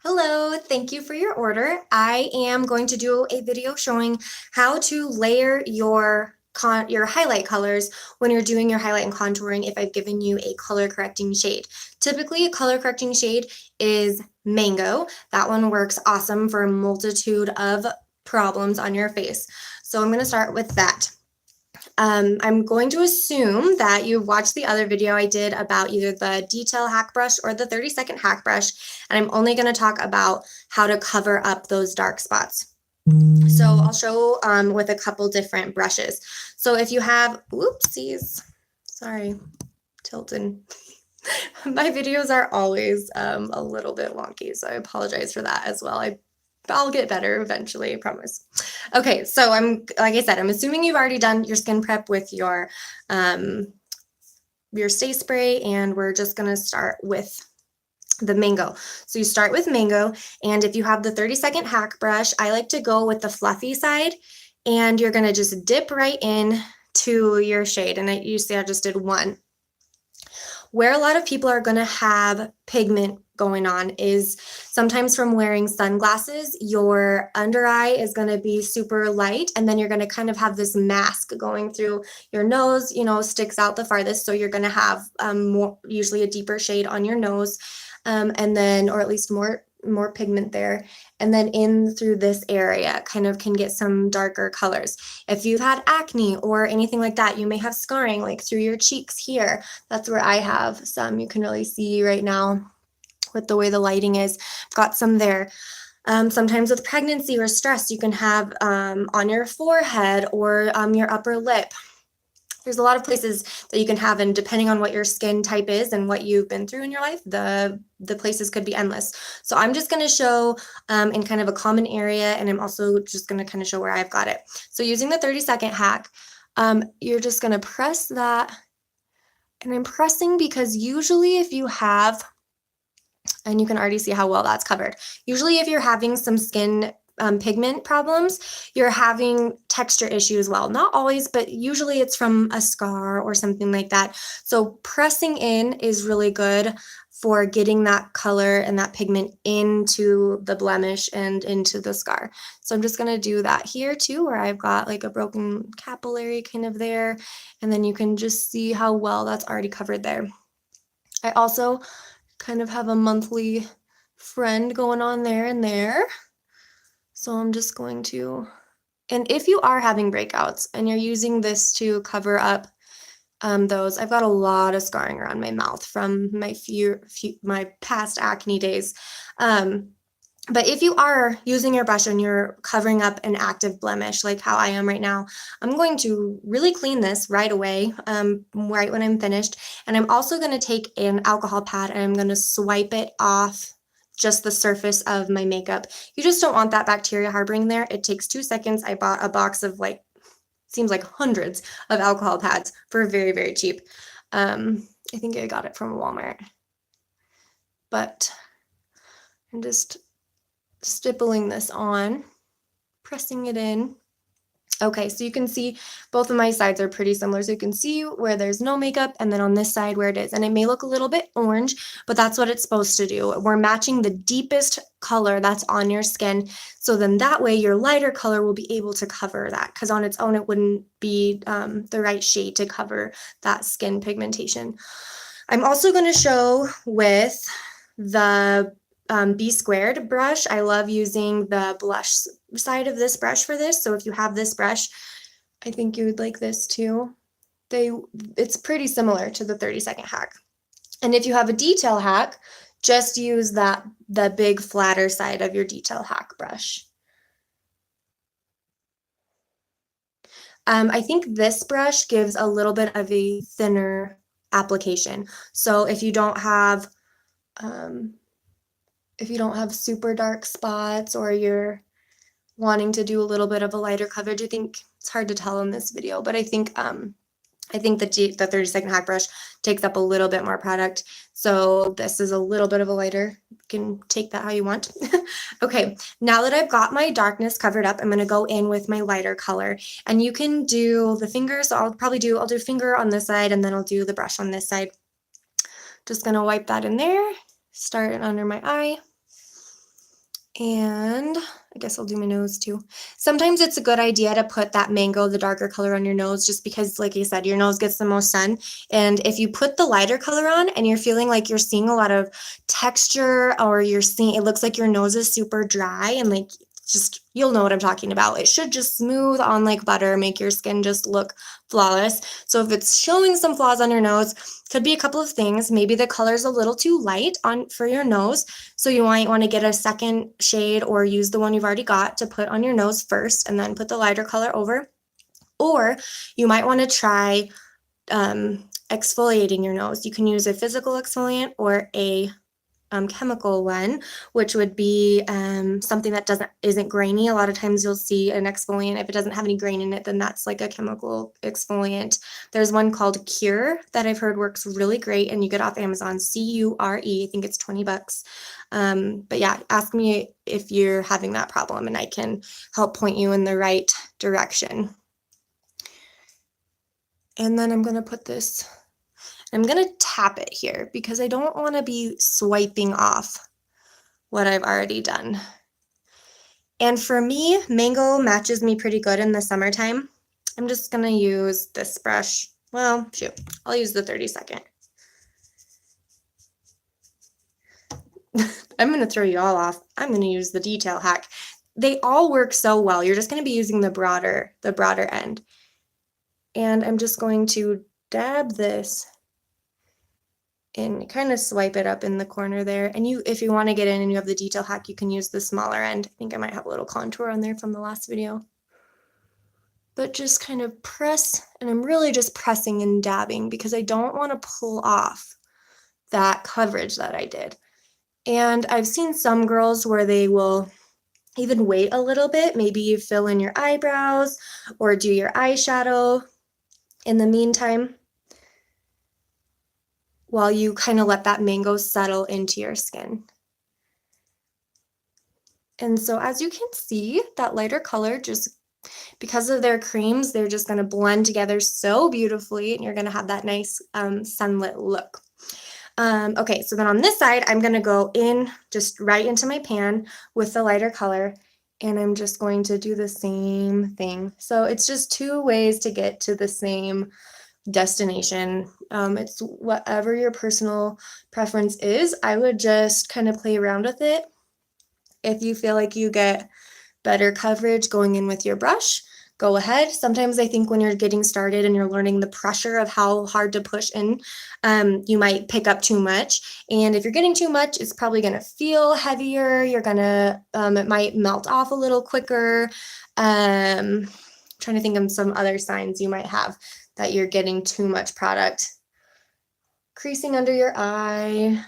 Hello, thank you for your order. I am going to do a video showing how to layer your highlight colors when you're doing your highlight and contouring if I've given you a color correcting shade. Typically, a color correcting shade is mango. That one works awesome for a multitude of problems on your face. So I'm going to start with that. I'm going to assume that you've watched the other video I did about either the detail hack brush or the 30-second hack brush, and I'm only going to talk about how to cover up those dark spots. So I'll show with a couple different brushes. So if you have, whoopsies, sorry, tilted. My videos are always a little bit wonky, so I apologize for that as well. I'll get better eventually, I promise. Okay, so like I said, I'm assuming you've already done your skin prep with your stay spray, and we're just gonna start with the mango. So you start with mango, and if you have the 30-second hack brush, I like to go with the fluffy side, and you're gonna just dip right in to your shade. And you see I just did one. Where a lot of people are going to have pigment going on is sometimes from wearing sunglasses, your under eye is going to be super light, and then you're going to kind of have this mask going through your nose, sticks out the farthest. So you're going to have usually a deeper shade on your nose, and then, or at least more pigment there, and then in through this area kind of can get some darker colors. If you've had acne or anything like that, you may have scarring like through your cheeks here. That's where I have some. You can really see right now with the way the lighting is. I've got some there. Sometimes with pregnancy or stress, you can have on your forehead or your upper lip. There's a lot of places that you can have, and depending on what your skin type is and what you've been through in your life, the places could be endless. So I'm just going to show in kind of a common area, and I'm also just going to kind of show where I've got it. So using the 30-second hack, you're just going to press that, and I'm pressing because usually if you have, and you can already see how well that's covered, usually if you're having some skin pigment problems, you're having texture issues as well. Not always, but usually it's from a scar or something like that. So pressing in is really good for getting that color and that pigment into the blemish and into the scar. So I'm just going to do that here too, where I've got like a broken capillary kind of there, and then you can just see how well that's already covered there. I also kind of have a monthly friend going on there and there. So I'm just going to, and if you are having breakouts and you're using this to cover up those, I've got a lot of scarring around my mouth from my past acne days. But if you are using your brush and you're covering up an active blemish, like how I am right now, I'm going to really clean this right away, right when I'm finished. And I'm also going to take an alcohol pad and I'm going to swipe it off just the surface of my makeup. You just don't want that bacteria harboring there. It takes 2 seconds. I bought a box of seems like hundreds of alcohol pads for very, very cheap. I think I got it from Walmart. But I'm just stippling this on, pressing it in. Okay, so you can see both of my sides are pretty similar. So you can see where there's no makeup, and then on this side where it is. And it may look a little bit orange, but that's what it's supposed to do. We're matching the deepest color that's on your skin. So then that way your lighter color will be able to cover that, because on its own it wouldn't be the right shade to cover that skin pigmentation. I'm also going to show with the B squared brush. I love using the blush side of this brush for this. So if you have this brush, I think you would like this too. It's pretty similar to the 30-second hack. And if you have a detail hack, just use the big flatter side of your detail hack brush. I think this brush gives a little bit of a thinner application. So if you don't have super dark spots, or you're wanting to do a little bit of a lighter coverage, I think it's hard to tell in this video, but I think the 30-second hack brush takes up a little bit more product. So this is a little bit of a lighter. You can take that how you want. Okay, now that I've got my darkness covered up, I'm going to go in with my lighter color. And you can do the fingers. So I'll do finger on this side, and then I'll do the brush on this side. Just going to wipe that in there. Start it under my eye. And I guess I'll do my nose too. Sometimes it's a good idea to put that mango, the darker color on your nose, just because, like I said, your nose gets the most sun. And if you put the lighter color on and you're feeling like you're seeing a lot of texture, or you're seeing, it looks like your nose is super dry and like just, you'll know what I'm talking about. It should just smooth on like butter, make your skin just look flawless. So if it's showing some flaws on your nose, could be a couple of things. Maybe the color's a little too light on for your nose. So you might want to get a second shade or use the one you've already got to put on your nose first and then put the lighter color over. Or you might want to try exfoliating your nose. You can use a physical exfoliant or a chemical one, which would be something that isn't grainy. A lot of times you'll see an exfoliant, if it doesn't have any grain in it, then that's like a chemical exfoliant. There's one called Cure that I've heard works really great, and you get off Amazon, Cure. I think it's $20. But yeah, ask me if you're having that problem and I can help point you in the right direction. And then I'm going to put this, I'm going to tap it here because I don't want to be swiping off what I've already done. And for me, mango matches me pretty good in the summertime. I'm just going to use this brush. Well, shoot, I'll use the 30-second. I'm going to throw you all off. I'm going to use the detail hack. They all work so well. You're just going to be using the broader end. And I'm just going to dab this and kind of swipe it up in the corner there. And if you want to get in and you have the detail hack, you can use the smaller end. I think I might have a little contour on there from the last video. But just kind of press, and I'm really just pressing and dabbing because I don't want to pull off that coverage that I did. And I've seen some girls where they will even wait a little bit, maybe you fill in your eyebrows or do your eyeshadow in the meantime, while you kind of let that mango settle into your skin. And so as you can see, that lighter color, just because of their creams, they're just going to blend together so beautifully, and you're going to have that nice sunlit look. Okay, so then on this side, I'm going to go in just right into my pan with the lighter color, and I'm just going to do the same thing. So it's just two ways to get to the same destination. It's whatever your personal preference is. I would just kind of play around with it. If you feel like you get better coverage going in with your brush, go ahead. Sometimes I think when you're getting started and you're learning the pressure of how hard to push in, you might pick up too much. And if you're getting too much, it's probably going to feel heavier. You're going to, it might melt off a little quicker. Trying to think of some other signs you might have that you're getting too much product. Creasing under your eye,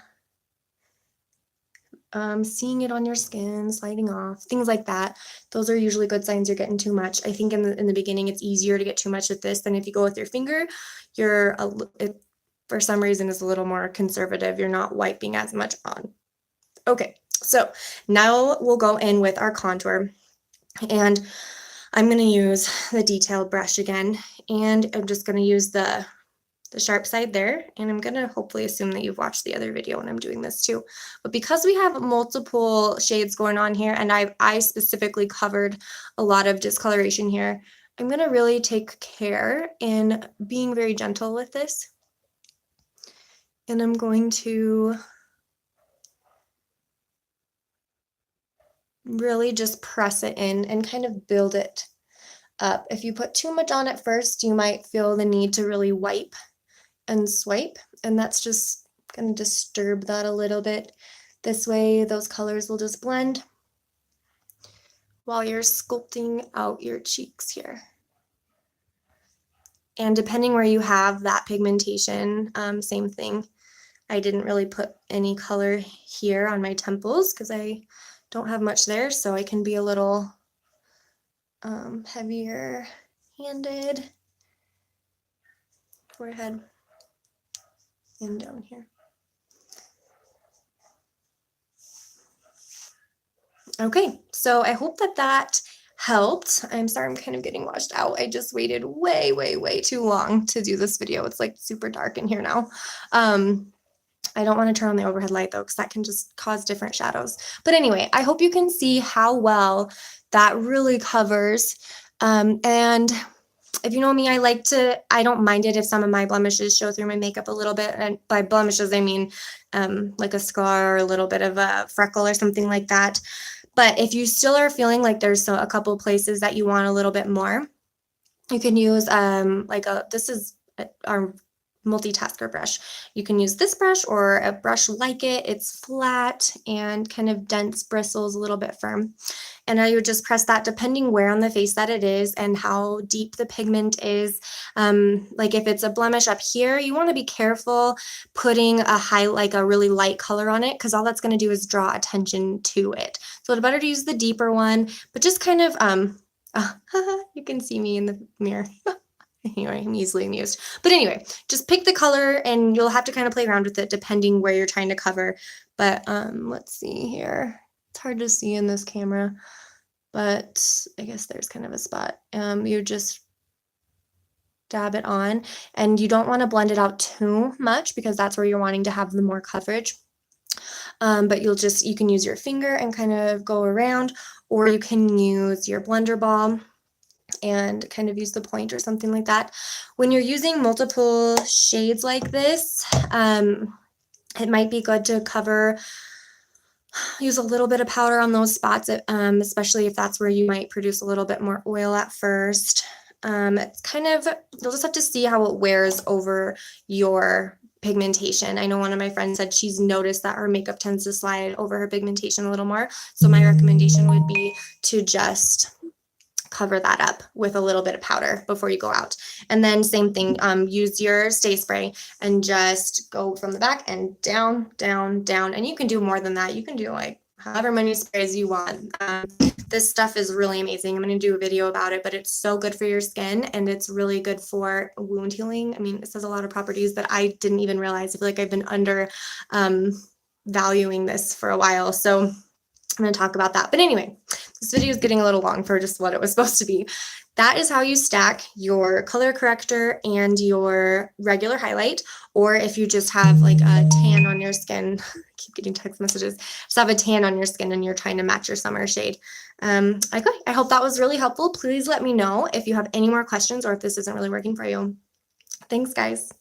seeing it on your skin, sliding off, things like that. Those are usually good signs you're getting too much. I think in the beginning, it's easier to get too much with this than if you go with your finger. It, for some reason, is a little more conservative. You're not wiping as much on. Okay, so now we'll go in with our contour, and I'm going to use the detailed brush again, and I'm just going to use the sharp side there, and I'm going to hopefully assume that you've watched the other video when I'm doing this too. But because we have multiple shades going on here, and I specifically covered a lot of discoloration here, I'm going to really take care in being very gentle with this. And I'm going to really just press it in and kind of build it up. If you put too much on at first, you might feel the need to really wipe and swipe, and that's just going to disturb that a little bit. This way those colors will just blend while you're sculpting out your cheeks here. And depending where you have that pigmentation, same thing. I didn't really put any color here on my temples because I don't have much there, so I can be a little heavier handed. Forehead and down here. Okay, so I hope that helped. I'm sorry I'm kind of getting washed out. I just waited way too long to do this video. It's like super dark in here now. I don't want to turn on the overhead light though, because that can just cause different shadows. But anyway, I hope you can see how well that really covers. And if you know me, I don't mind it if some of my blemishes show through my makeup a little bit. And by blemishes, I mean like a scar or a little bit of a freckle or something like that. But if you still are feeling like there's a couple places that you want a little bit more, you can use this is our multitasker brush. You can use this brush or a brush like it. It's flat and kind of dense bristles, a little bit firm. And I would just press that depending where on the face that it is and how deep the pigment is. Like if it's a blemish up here, you want to be careful putting a really light color on it, because all that's going to do is draw attention to it. So it's better to use the deeper one, but just kind of, you can see me in the mirror. Anyway, I'm easily amused. But anyway, just pick the color and you'll have to kind of play around with it depending where you're trying to cover. But let's see here. It's hard to see in this camera, but I guess there's kind of a spot. You just dab it on, and you don't want to blend it out too much because that's where you're wanting to have the more coverage. But you can use your finger and kind of go around, or you can use your blender ball and kind of use the point or something like that. When you're using multiple shades like this, it might be good to use a little bit of powder on those spots, especially if that's where you might produce a little bit more oil at first. It's kind of, you'll just have to see how it wears over your pigmentation. I know one of my friends said she's noticed that her makeup tends to slide over her pigmentation a little more. So my recommendation would be to just cover that up with a little bit of powder before you go out. And then same thing, use your stay spray and just go from the back and down, down, down. And you can do more than that. You can do like however many sprays you want. This stuff is really amazing. I'm going to do a video about it, but it's so good for your skin and it's really good for wound healing. I mean, it says a lot of properties that I didn't even realize. I feel like I've been under valuing this for a while. So I'm going to talk about that. But anyway, this video is getting a little long for just what it was supposed to be. That is how you stack your color corrector and your regular highlight. Or if you just have like a tan on your skin, I keep getting text messages, just have a tan on your skin and you're trying to match your summer shade. Okay, I hope that was really helpful. Please let me know if you have any more questions or if this isn't really working for you. Thanks, guys.